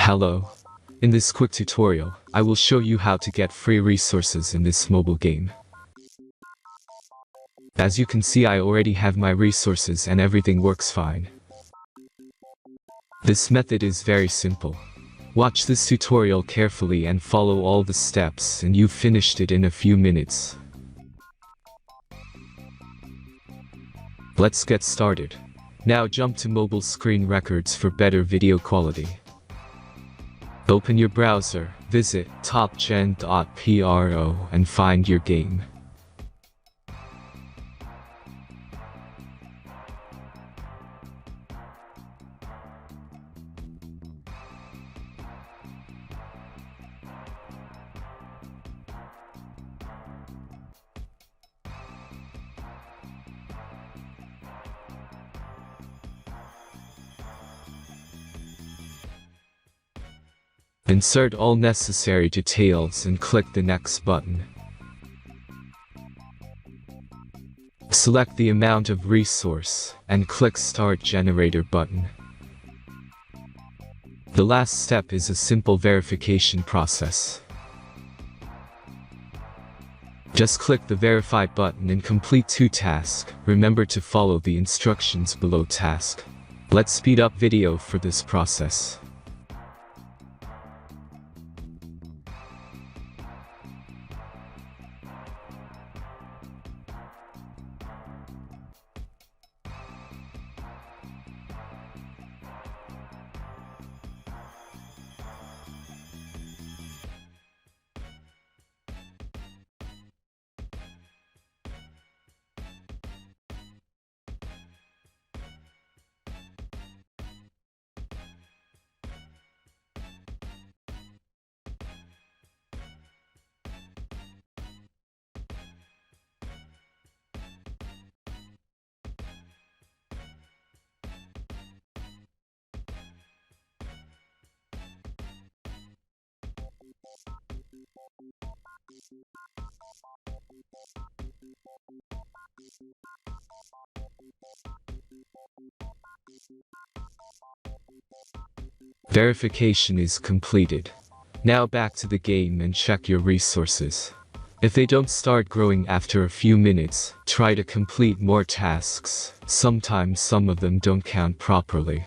Hello. In this quick tutorial, I will show you how to get free resources in this mobile game. As you can see, I already have my resources and everything works fine. This method is very simple. Watch this tutorial carefully and follow all the steps and you've finished it in a few minutes. Let's get started. Now jump to mobile screen records for better video quality. Open your browser, visit topgen.pro and find your game. Insert all necessary details and click the next button. Select the amount of resource and click Start Generator button. The last step is a simple verification process. Just click the Verify button and complete 2 tasks. Remember to follow the instructions below task. Let's speed up video for this process. Verification is completed. Now back to the game and check your resources. If they don't start growing after a few minutes, try to complete more tasks. Sometimes some of them don't count properly.